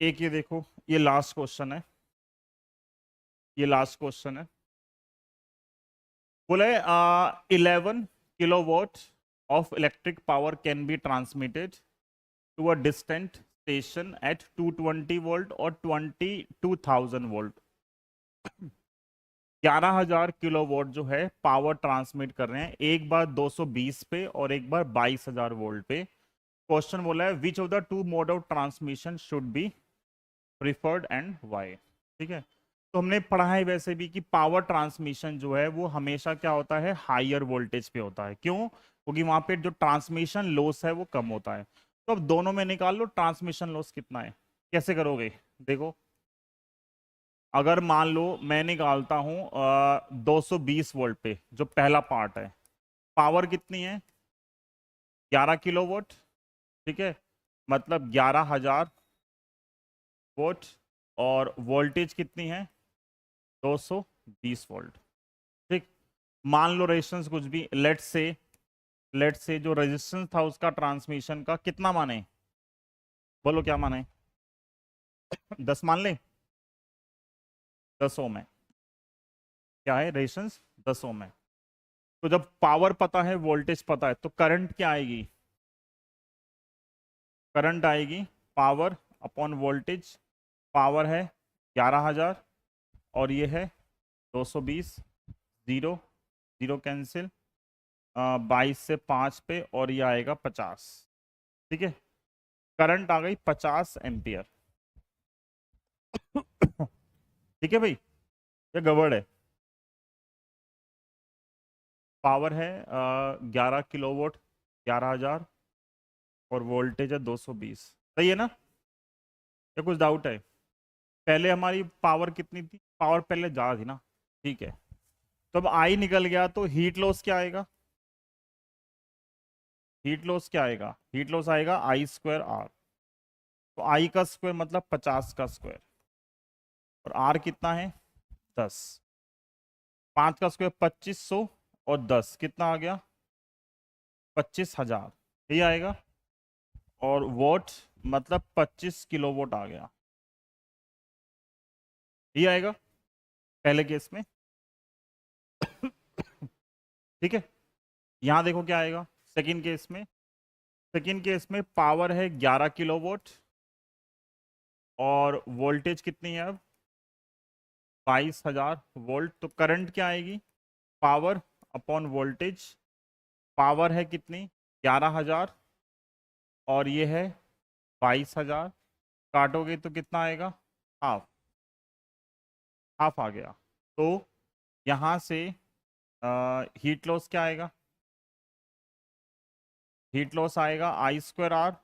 एक ये देखो, ये लास्ट क्वेश्चन है, ये लास्ट क्वेश्चन है। बोले 11 kilowatt of electric power can be transmitted to a distant station at 220 volt और 22,000 वोल्ट। 11,000 किलोवाट जो है पावर ट्रांसमिट कर रहे हैं, एक बार 220 पे और एक बार 22,000 वोल्ट पे। क्वेश्चन बोला है which of the two mode of transmission should be preferred and why. ठीक है, तो हमने पढ़ा है वैसे भी कि पावर ट्रांसमिशन जो है वो हमेशा क्या होता है, हायर वोल्टेज पे होता है। क्यों? क्योंकि वहां पे जो ट्रांसमिशन लॉस है वो कम होता है। तो अब दोनों में निकाल लो ट्रांसमिशन लॉस कितना है। कैसे करोगे? देखो, अगर मान लो मैं निकालता हूं 220 वोल्ट पे, जो पहला पार्ट है, पावर कितनी है? 11 किलोवाट। ठीक है, मतलब 11,000 वोल्ट। और वोल्टेज कितनी है? 220 वोल्ट। ठीक, मान लो रेजिस्टेंस कुछ भी, लेट से जो रेजिस्टेंस था उसका ट्रांसमिशन का कितना माने? बोलो क्या माने? 10 मान ले। 10 ओम है। क्या है रेजिस्टेंस? 10 ओम है। तो जब पावर पता है, वोल्टेज पता है, तो करंट क्या आएगी? करंट आएगी पावर अपॉन वोल्टेज। पावर है 11,000 और ये है 220। जीरो जीरो कैंसिल, 22 से 5 पे, और ये आएगा 50। ठीक है, करंट आ गई 50 एम्पियर। ठीक है भाई, ये गड़बड़ है। पावर है 11 किलोवाट, 11,000, और वोल्टेज है 220। सही है ना? या कुछ डाउट है? पहले हमारी पावर कितनी थी? पावर पहले ज़्यादा थी ना। ठीक है, तो अब आई निकल गया, तो हीट लॉस क्या आएगा? हीट लॉस क्या आएगा? हीट लॉस आएगा I²R। तो आई का स्क्वायर मतलब 50 का स्क्वायर, और आर कितना है? 10। 5 का स्क्वायर 2500, और 10 कितना आ गया? 25,000। ये आएगा। और वोट मतलब 25 किलोवाट आ गया। ये आएगा पहले केस में। ठीक है, यहां देखो क्या आएगा सेकंड केस में। सेकंड केस में पावर है 11 किलोवाट, और वोल्टेज कितनी है अब? 22,000 वोल्ट। तो करंट क्या आएगी? Power upon voltage. पावर है कितनी? 11,000, और ये है 22,000। काटोगे तो कितना आएगा? हाफ। हाफ आ गया। तो यहाँ से हीट लॉस क्या आएगा? हीट लॉस आएगा I²R।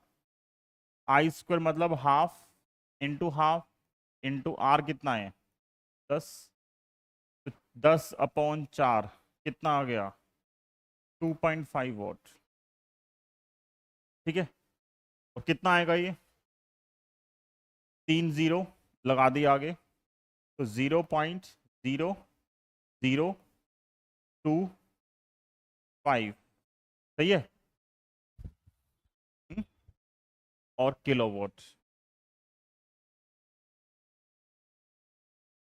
I² मतलब half into half into R कितना है? 10। तो 10/4 कितना आ गया? 2.5 वॉट। ठीक है, और कितना आएगा ये? 3 जीरो लगा दिए आगे, तो 0.0025। सही है। हम्म, और किलोवाट।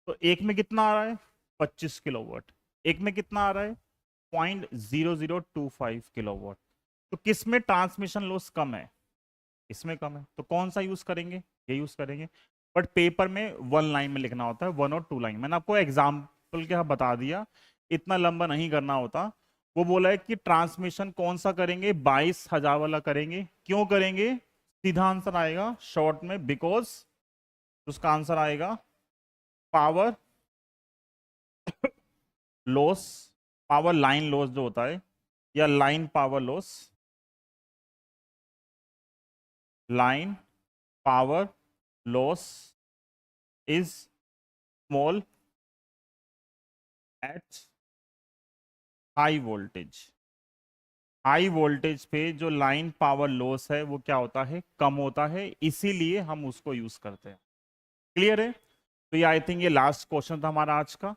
तो एक में कितना आ रहा है? 25 किलोवाट। एक में कितना आ रहा है? 0.0025 किलोवाट। तो किस में ट्रांसमिशन लॉस कम है? इसमें कम है, तो कौन सा यूज करेंगे? ये यूज करेंगे। बट पेपर में 1 लाइन में लिखना होता है, 1 और 2 लाइन। मैंने आपको एग्जाम्पल क्या बता दिया, इतना लंबा नहीं करना होता। वो बोला है कि ट्रांसमिशन कौन सा करेंगे? 22,000 वाला करेंगे। क्यों करेंगे? सीधा आंसर आएगा शॉर्ट में, बिकॉज उसका आंसर आएगा power loss, power line loss जो होता है, या line power loss, line power loss is small at high voltage. High voltage पे जो लाइन पावर लॉस है वो क्या होता है? कम होता है, इसीलिए हम उसको यूज करते हैं। क्लियर है? तो ये आई थिंक ये लास्ट क्वेश्चन था हमारा आज का।